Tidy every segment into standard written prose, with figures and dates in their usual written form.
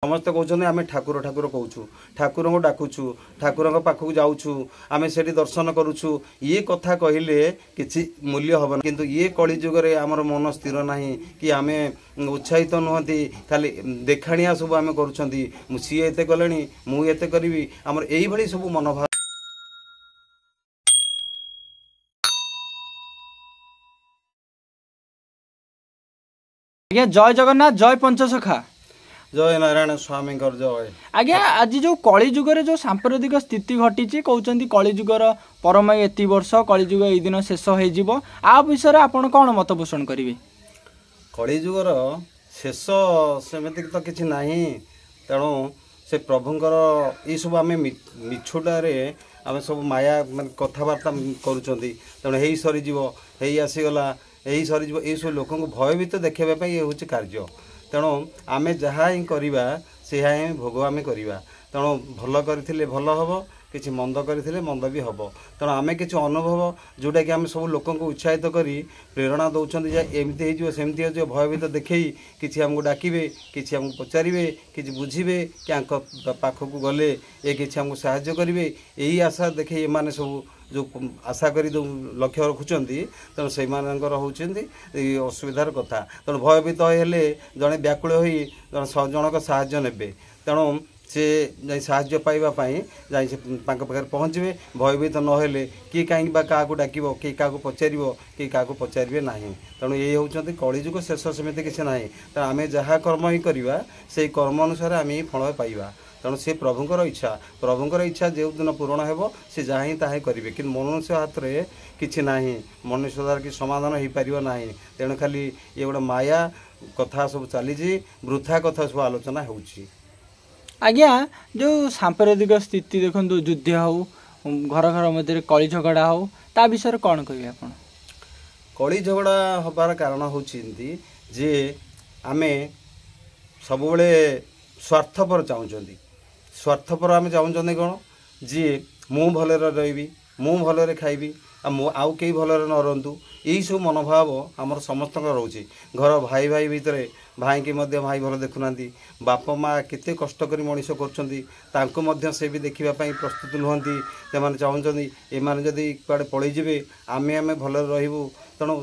समस्ते कहते आम ठाकुर ठाकुर कहूँ ठाकुर को डाकुचु ठाकुर पाखक जाऊँ आम से दर्शन करुचु ये कथा कहले किसी मूल्य हेन किंतु ये कली जुगे आमर मन स्थिर ना कि आम उत्साहित नुहति खाली देखाणिया सब आम कर सी एत कले मुझे करी आमर यही सब मनोभाव। आज्ञा जय जगन्नाथ जय पंचसखा जय नारायण स्वामी जय। आज्ञा आज जो कली जुगर जो सांप्रदायिक स्थिति घटी कहते कली जुगर परमय एति वर्ष कली जुग ये दिन शेष हो आ विषय आपन कौन मत पोषण करेंगे? कली जुगर शेष सेमती तो किसी ना तेणु से प्रभुंर ये सब आम मिछुटारे आम सब माया मान कथबार्ता करुँच तेणु सरीज आसीगला यही सरीज ये सब लोक भयभीत देखापी ये हूँ कार्य तेणु आम जहाँ ही करवा से ही भोग आम करवा तेणु भल करथिले भल हम किसी मंद करथिले मंद भी हम तेणु आम किसी अनुभव जोटा कि आम सब लोक उत्साहित करी प्रेरणा दौरान एमती होमती हो भयभीत देखे किसी आमको डाकिबे किसी आमको पचारे किसी बुझे कि पाखक गले ये किसी आमको साहाय्य करेंगे यही आशा देखे एमाने सब जो आशा करी जो लक्ष्य रखुंट तेणु से असुविधार कथा तेणु भयभीत हेले जड़े व्याकुल हो जनक साहाय्य ने तेणु से जा साहाय्य पाइबापी जा पाखे पहुँचे भयभीत नहेले किए कहीं क्या डाक किए क्या पचार कि क्या पचारे ना तेणु ये हूँ कलिजुग शेष सेमती किसी ना तेणु आम जहाँ कर्म ही करवा से कर्म अनुसार आम फल पाइबा तेणु से प्रभुंर इच्छा जो दिन पूरण हो सी जहाँ ही ताही करेंगे कि मनुष्य हाथ में किसी ना मनुष्य द्वारा कि समाधान हो पार ना तेणु खाली ये गोटे माया कथा सब चली वृथा कथा सब आलोचना हो। आज्ञा जो सांप्रदायिक स्थिति देखो युद्ध हो घर घर मध्य कली झगड़ा हो ता विषय कौन कहे आप? कली झगड़ा हबार कारण हूँ जे आम सब स्वार्थपर चाहते स्वार्थपर आम चाहते कौन जी मु भल रही मु भल खाइबी आउ कई भल न रंतु यही सब मनोभाव आमर समस्त रोचे घर भाई भाई भितर भाई की मध्य भाई भल देखुना बाप माँ केते कष्ट करी मनीष कर से भी देखापी प्रस्तुत नुहति से चाहते एमाने जदि कुआड़े पलैजे आम आम भल रही तेणु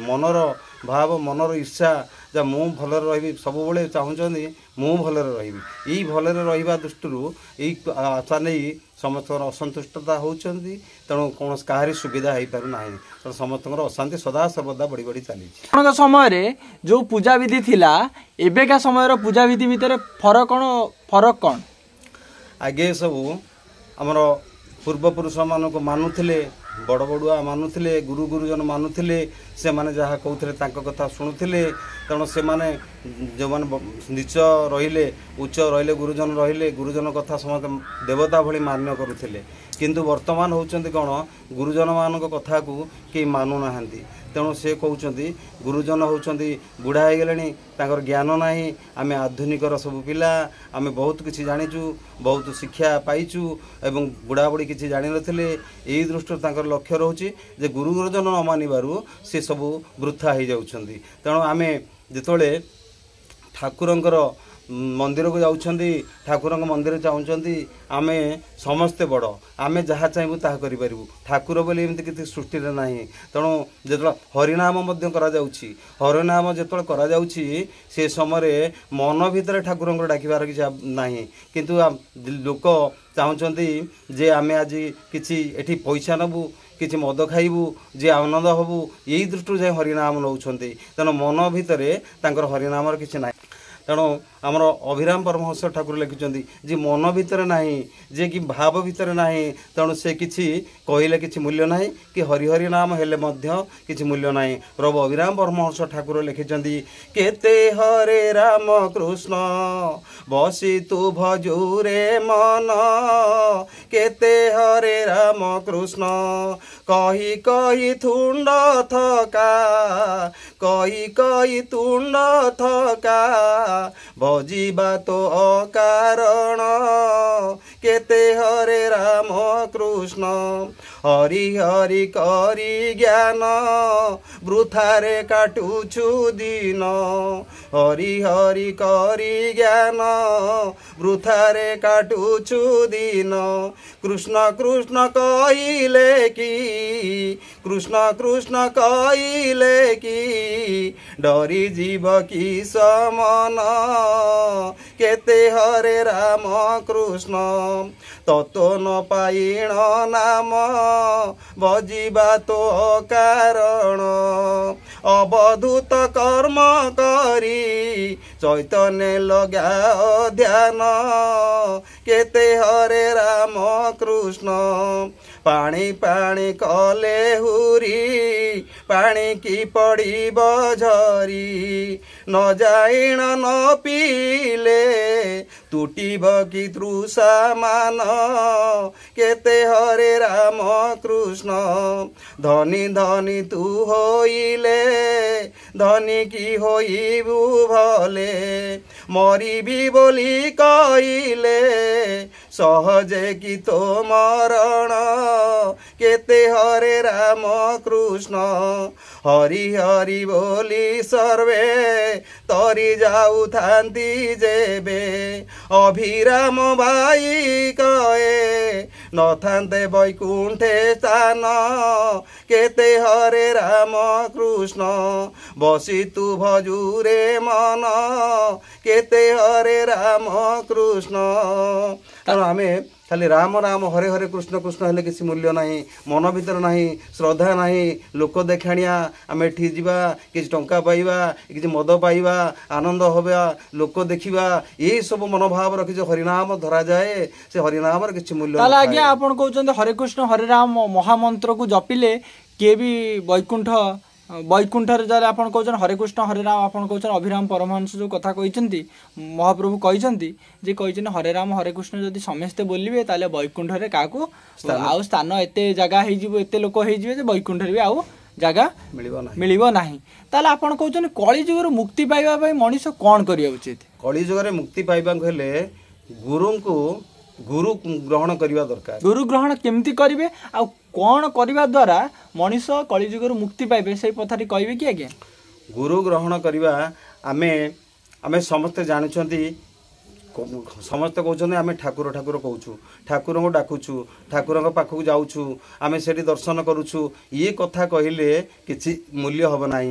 मनर भाव मनर ईर्षा जा मु भल रही सब चाहते मु भल रही यही भल रहा दृष्टि यही आशा नहीं समस्त असंतुष्टता होती तेणु कौन कहारी सुविधा हो पारना तेणु समस्त अशांति सदा सर्वदा बढ़ी बढ़ी चली समय जो पूजा विधि थिला एबेका समय पूजा विधि भितर फरक कौन आगे सब आमर पूर्वपुरुष मान मानुले बड़ बड़ुआ मानुले गुरु गुरुजन मानुले से माने जहाँ कहते कथा शुणुले तेणु से माने जो माने नीच रहिले उच्च रहिले गुरुजन कथा समस्त देवता भली मान्य करुले किंतु वर्तमान होचंती कौन गुरुजन मान कथा को कई मानु ना तेणु से कहते गुरुजन होचंती बुढ़ा हो गले ज्ञान ना आम आधुनिकर सब पिला आम बहुत किसी जाचु बहुत शिक्षा पाइचु एवं बुढ़ा बुढ़ी किसी जान नथिले यही दृष्टि लक्ष्य रोचे जे गुरु गुरुजन न मानू सी सब वृथा हो जाउछंती तेणु आम जिते ठाकुरंकर मंदिर को जाउछंती ठाकुर मंदिर चाहते आम समस्ते बड़ आम जहाँ चाहबू ताहा करूँ ठाकुर बोली एमती किसी सृष्टि ना तेणु जो हरिनाम हरिनाम जो से समय मन भितर ठाकुर डाकिबार किसी ना किंतु लोक चाहते जे आम आज किसी एठी पैसा नबू किसी मद खाइबू जे आनंद हबू यही दृष्टि जाए हरिनाम नौ तेणु मन भितर हरिनाम किसी ना तेणु आमर अभिराम परमहंस ठाकुर लिखिं जे मन भितर ना जे कि भाव भितर ना तेणु से किसी कहले किसी मूल्य ना कि हरिहरि नाम हेले किसी मूल्य ना प्रभु अभिराम परमहंस ठाकुर लिखिं केते हरे राम कृष्ण बसी तु भजुरे मन केते हरे राम कृष्ण कही कही थुंड थका कही कही तुंड थका भजिबा तो अकारण केते हरे राम कृष्ण हरि हरि करी ज्ञान वृथारे काटुछु दिन हरि हरि करी ज्ञान वृथारे काटुछु दिन कृष्ण कृष्ण कहिले कि कृष्ण कृष्ण कहिले कि डरी जीव कि समन केते हरे राम कृष्ण तत्व न पाइण नाम बजिबा तो कारण अवधूत कर्म करी चैतन्य लगा ध्यान केते हरे राम कृष्ण पाणी पाणी कले हुरी पाणी की पड़ीब झरी न जाइण न पीले तुटीब कि तृषा मान केते हरे राम कृष्ण धनी धनी तू होइले धनी की होइबु भले मरिबी बोली कइले सहजे कि तो मरण केते हरे राम कृष्ण हरि हरि बोली सर्वे तरी जाऊ थांती जेबे अभिराम भाई कहे न थांते बैकुंठे स्थान केते हरे राम कृष्ण बसी तू भजुरे मन केते हरे राम कृष्ण तेणु आमे खाली राम राम हरे हरे कृष्ण कृष्ण हेले किसी मूल्य नहीं मन भीतर नहीं श्रद्धा नहीं लोक देखाणिया आम एठी जीवा किसी टंका पाइबा किसी मद पाइबा आनंद हवा लोक देखिबा यही सब मनोभाव रखी जो हरिनाम धरा जाए से हरिनाम किसी मूल्य ताले आज्ञा आपण कहउछन हरे कृष्ण हरे राम महामंत्र को जपिले के भी वैकुंठ वैकुंठर जाले आपण कहउछन हरे कृष्ण हरे राम आपण कहउछन अभिराम परमहंस जो कथा कहिसंती महाप्रभु कहिसंती जे कहिसन हरे राम हरे कृष्ण जदि समस्ते बोलिबे ताले वैकुंठरे काकू आउ स्थान एते जगह हे जिवो एते लोक हे जिवे जे वैकुंठरे भी आउ जगह मिलिबो नाही ताले आपण कहउछन कली जुगर मुक्ति पाइबा पई मनीष कोन करिया उचित कली जुगर मुक्ति पाइबा हेले गुरु को गुरु ग्रहण करवा दरकार गुरु ग्रहण केमती करिवे आ कोन करवा द्वारा मनीष कली जुगर मुक्ति पाइबे से पथारी कहबे कि आज्ञा गुरु ग्रहण करवा आमे आमे समस्त जानछंती समस्त कहते आम ठाकुर ठाकुर कहूँ ठाकुर को डाकुचु ठाकुर पाखक जाऊँ आम से दर्शन करुचु ये कथा कहले किसी मूल्य हम ना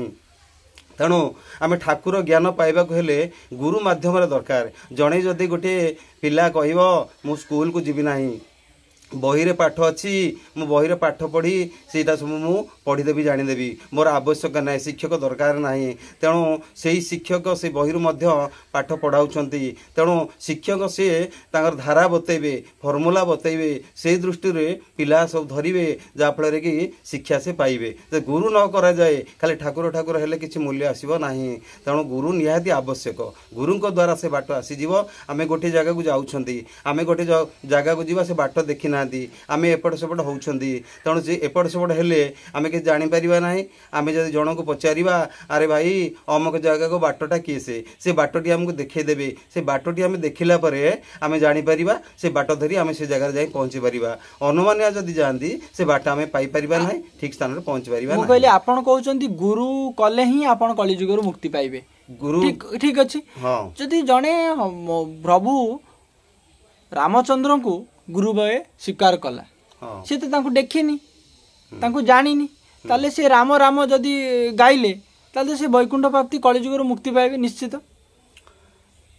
तेणु आम ठाकुर ज्ञान पाइबा हेले गुरु माध्यम दरकार जड़े जदि गोटे पिला कह मु स्कूल को जीवी ना बही पाठ अच्छी मु बही पाठ पढ़ी सेटा सब मु पढ़ीदेवी जानीदेवी मोर आवश्यक ना शिक्षक दरकार ना तेणु से शिक्षक से बही पाठ पढ़ाऊँ तेणु शिक्षक से धारा बतेबे फर्मुला बतेबे से दृष्टि पिला सब धरवे जहाँफल कि शिक्षा से पाइबे गुरु न करा जाए खाली ठाकुर ठाकुर हेले किसी मूल्य आसब ना तेणु गुरु निहाती आवश्यक गुरु द्वारा से बाट आसीज आम गोटे जगह को जाऊँ आम गोटे जगह को जा से बाट देखी ना आम एपट सेपट होती तेणु से एपट सेपट हेले आम कि जापर ना आम जब जन को पचारा अरे भाई अमुक जगह को बाटटा किए से बाटटी आमको देखईदेवे से बाटटी आम देखला आम जापर से बाट धरी आम से जगह जाए पहुँची पार अनुमानिया जदि जाती से बाट आम पाइपर ना ठीक स्थान में पहुँची पार कहले आपण कहउछंती गुरु कले ही आपण कलिजुगर मुक्ति पाइबे गुरु ठीक अच्छी जदि जड़े प्रभु रामचंद्र को गुरु भय स्वीकार कला से तो तांको देखिनी तांको जानिनी ताले से राम राम जदि गाइले ताले से वैकुंठ प्राप्ति कलिजुगर मुक्ति पाइबे निश्चित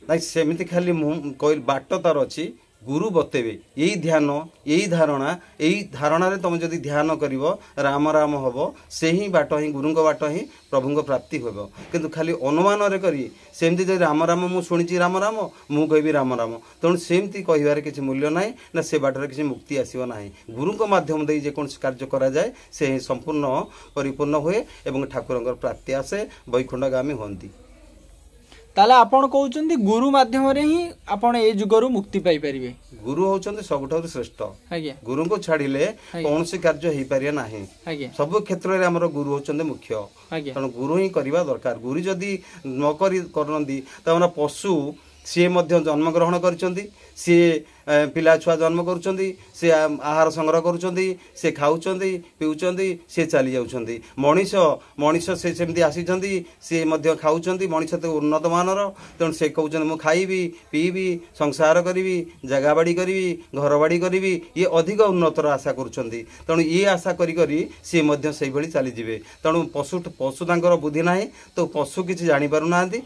नहीं सेमिति खाली कहल बाट तार अच्छी गुरु बतेबे यही ध्यान यही धारणा यही धारणा रे तुम जदि ध्यान करिवो राम राम हबो से ही बाट ही गुरुंग बाट ही प्रभुंग प्राप्ति होबो किंतु खाली अनुमान रे करी सेमती जदि राम राम मु सुनिची राम राम मु कहबी राम राम तेणु सेमती कहिबार किसी मूल्य नाही ना से बाटर किसी मुक्ति आसीबो नाही गुरुंग माध्यम दे जे कोन कार्य करा जाए से संपूर्ण परिपूर्ण हुए एवं ठाकुरंगर प्राप्ति आसे वैकुंठगामी होंती ताले आपण कहउछंती गुरु माध्यम रे ही आपण ए जुगरु मुक्ति पाई परिबे गुरु होउछंती सबठारु श्रेष्ठ आज्ञा गुरु को छाड़िले कौनसी कार्य हेई पारिया नाही आज्ञा सब क्षेत्र रे हमर गुरु होउछंती मुख्य आज्ञा तण गुरु ही करबा दरकार गुरु जदी न करनदी त हमरा पशु सी मध्य जन्म ग्रहण करचंदी सी ପିଲା ଛୁଆ ଜନ୍ମ କରୁଛନ୍ତି, ସେ ଆହାର ସଂଗ୍ରହ କରୁଛନ୍ତି, ସେ ଖାଉଛନ୍ତି ପିଉଛନ୍ତି, ସେ ଚାଲି ଯାଉଛନ୍ତି। ମଣିଷ ସେ ସେମିତି ଆସିଛନ୍ତି, ସେ ମଧ୍ୟ ଖାଉଛନ୍ତି, ମଣିଷ ତ ଉନ୍ନତମାନର। ତେଣୁ ସେ କହୁଛନ୍ତି ମୁଁ ଖାଇବି ପିଇବି ସଂସାର କରିବି ଜାଗା ବାଡ଼ି କରିବି ଘର ବାଡ଼ି କରିବି, ଇଏ ଅଧିକ ଉନ୍ନତର ଆଶା କରୁଛନ୍ତି। ତେଣୁ ଇଏ ଆଶା କରି କରି ସିଏ ମଧ୍ୟ ସେଇଭଳି ଚାଲିଯିବେ। ତେଣୁ ପଶୁ ତାଙ୍କର ବୁଦ୍ଧି ନାହିଁ, ତ ପଶୁ କିଛି ଜାଣିପାରୁନାହାନ୍ତି।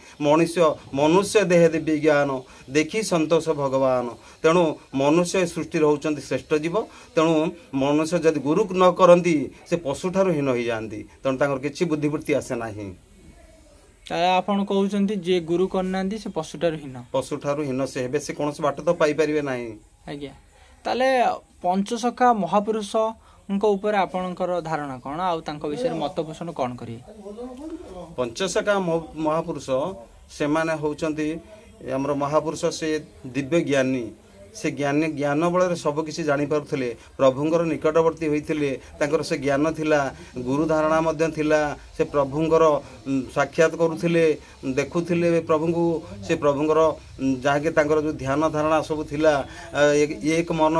ମନୁଷ୍ୟ ଦେହେ ଦିବ୍ୟ ଜ୍ଞାନ ଦେଖି ସନ୍ତୋଷ ଭଗବାନ। ତେଣୁ ମନୁଷ୍ୟ ସୃଷ୍ଟିରେ ହେଉଛନ୍ତି ଶ୍ରେଷ୍ଠ ଜୀବ। ତେଣୁ ମନୁଷ୍ୟ ଯଦି ଗୁରୁ ନ କରନ୍ତି ସେ ପଶୁଠାରୁ ହୀନ ହୋଇଯାଆନ୍ତି। ତେଣୁ ତାଙ୍କର କିଛି ବୁଦ୍ଧିବୃତ୍ତି ଆସେ ନାହିଁ। ତାହେଲେ ଆପଣ କହୁଛନ୍ତି ଯିଏ ଗୁରୁ କରିନାହାନ୍ତି ସେ ପଶୁଠାରୁ ହୀନ ସେ ହେବେ, ସେ କୌଣସି ବାଟ ତ ପାଇପାରିବେ ନାହିଁ। ଆଜ୍ଞା, ତାହେଲେ ପଞ୍ଚସଖା ମହାପୁରୁଷଙ୍କ ଉପରେ ଆପଣଙ୍କର ଧାରଣା କ'ଣ, ଆଉ ତାଙ୍କ ବିଷୟରେ ମତ ପୋଷଣ କ'ଣ କରିବେ? ପଞ୍ଚସଖା ମହାପୁରୁଷ ସେମାନେ ହେଉଛନ୍ତି ଆମର ମହାପୁରୁଷ, ସେ ଦିବ୍ୟ ଜ୍ଞାନୀ। ସେ ଜ୍ଞାନ ବଳରେ ସବୁକିଛି ଜାଣିପାରୁଥିଲେ, ପ୍ରଭୁଙ୍କର ନିକଟବର୍ତ୍ତୀ ହୋଇଥିଲେ, ତାଙ୍କର ସେ ଜ୍ଞାନ ଥିଲା, ଗୁରୁ ଧାରଣା ମଧ୍ୟ ଥିଲା। ସେ ପ୍ରଭୁଙ୍କର ସାକ୍ଷାତ କରୁଥିଲେ, ଦେଖୁଥିଲେ ପ୍ରଭୁଙ୍କୁ। ସେ ପ୍ରଭୁଙ୍କର ଯାହାକି ତାଙ୍କର ଯେଉଁ ଧ୍ୟାନ ଧାରଣା ସବୁ ଥିଲା, ଏକ ମନ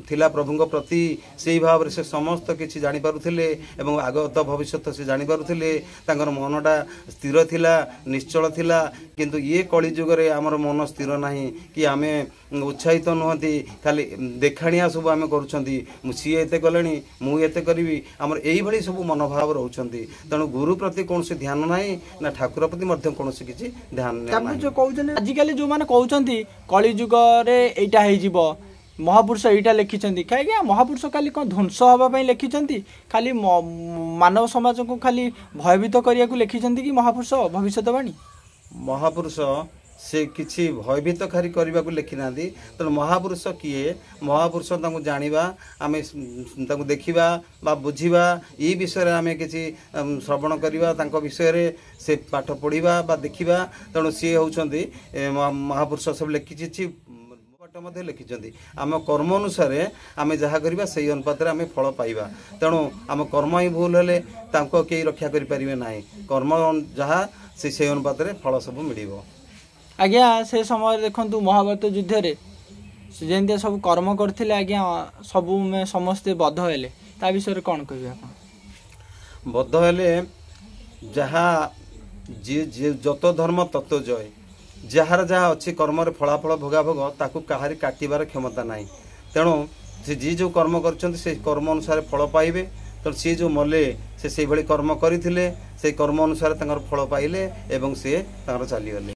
ଥିଲା ପ୍ରଭୁଙ୍କ ପ୍ରତି, ସେଇ ଭାବରେ ସେ ସମସ୍ତ କିଛି ଜାଣିପାରୁଥିଲେ ଏବଂ ଆଗତ ଭବିଷ୍ୟତ ସେ ଜାଣିପାରୁଥିଲେ। ତାଙ୍କର ମନଟା ସ୍ଥିର ଥିଲା, ନିଶ୍ଚଳ ଥିଲା। କିନ୍ତୁ ଇଏ କଳି ଯୁଗରେ ଆମର ମନ ସ୍ଥିର ନାହିଁ, କି ଆମେ ଉତ୍ସାହିତ ନୁହନ୍ତି, ଖାଲି ଦେଖାଣିଆ ସବୁ ଆମେ କରୁଛନ୍ତି। ସିଏ ଏତେ କଲେଣି ମୁଁ ଏତେ କରିବି, ଆମର ଏଇଭଳି ସବୁ ମନୋଭାବ ରହୁଛନ୍ତି। ତେଣୁ ଗୁରୁ ପ୍ରତି କୌଣସି ଧ୍ୟାନ ନାହିଁ, ନା ଠାକୁର ପ୍ରତି ମଧ୍ୟ କୌଣସି କିଛି ଧ୍ୟାନ ନାହିଁ। ଯେଉଁ କହୁଛନ୍ତି ଆଜିକାଲି ଯେଉଁମାନେ କହୁଛନ୍ତି କଳି ଯୁଗରେ ଏଇଟା ହେଇଯିବ, ମହାପୁରୁଷ ଏଇଟା ଲେଖିଛନ୍ତି, କାହିଁକି ମହାପୁରୁଷ ଖାଲି କ'ଣ ଧ୍ୱଂସ ହେବା ପାଇଁ ଲେଖିଛନ୍ତି? ଖାଲି ମାନବ ସମାଜକୁ ଖାଲି ଭୟଭୀତ କରିବାକୁ ଲେଖିଛନ୍ତି କି ମହାପୁରୁଷ ଭବିଷ୍ୟତବାଣୀ? ମହାପୁରୁଷ ସେ କିଛି ଭୟଭୀତ କରିବାକୁ ଲେଖିନାହାନ୍ତି। ତେଣୁ ମହାପୁରୁଷ କିଏ? ମହାପୁରୁଷ ତାଙ୍କୁ ଜାଣିବା, ଆମେ ତାଙ୍କୁ ଦେଖିବା ବା ବୁଝିବା, ଏଇ ବିଷୟରେ ଆମେ କିଛି ଶ୍ରବଣ କରିବା, ତାଙ୍କ ବିଷୟରେ ସେ ପାଠ ପଢ଼ିବା ବା ଦେଖିବା। ତେଣୁ ସିଏ ହେଉଛନ୍ତି ମହାପୁରୁଷ। ସବୁ ଲେଖିଛି ପାଠ ମଧ୍ୟ ଲେଖିଛନ୍ତି। ଆମ କର୍ମ ଅନୁସାରେ ଆମେ ଯାହା କରିବା ସେଇ ଅନୁପାତରେ ଆମେ ଫଳ ପାଇବା। ତେଣୁ ଆମ କର୍ମ ହିଁ ଭୁଲ ହେଲେ ତାଙ୍କୁ କେହି ରକ୍ଷା କରିପାରିବେ ନାହିଁ। କର୍ମ ଯାହା ସେଇ ଅନୁପାତରେ ଫଳ ସବୁ ମିଳିବ। ଆଜ୍ଞା, ସେ ସମୟରେ ଦେଖନ୍ତୁ ମହାଭାରତ ଯୁଦ୍ଧରେ ସେ ଯେମିତି ସବୁ କର୍ମ କରିଥିଲେ, ଆଜ୍ଞା ସମସ୍ତେ ବଧ ହେଲେ, ତା ବିଷୟରେ କ'ଣ କହିବେ ଆପଣ? ବଧ ହେଲେ, ଯାହା ଯତ ଧର୍ମ ତତ୍ଵ ଜୟ। ଯାହାର ଯାହା ଅଛି କର୍ମରେ ଫଳାଫଳ ଭୋଗାଭୋଗ, ତାକୁ କାହାରି କାଟିବାର କ୍ଷମତା ନାହିଁ। ତେଣୁ ସେ ଯିଏ ଯେଉଁ କର୍ମ କରିଛନ୍ତି ସେଇ କର୍ମ ଅନୁସାରେ ଫଳ ପାଇବେ। ତେଣୁ ସିଏ ଯେଉଁ ମଲେ ସେ ସେଇଭଳି କର୍ମ କରିଥିଲେ, ସେଇ କର୍ମ ଅନୁସାରେ ତାଙ୍କର ଫଳ ପାଇଲେ ଏବଂ ସିଏ ତାଙ୍କର ଚାଲିଗଲେ।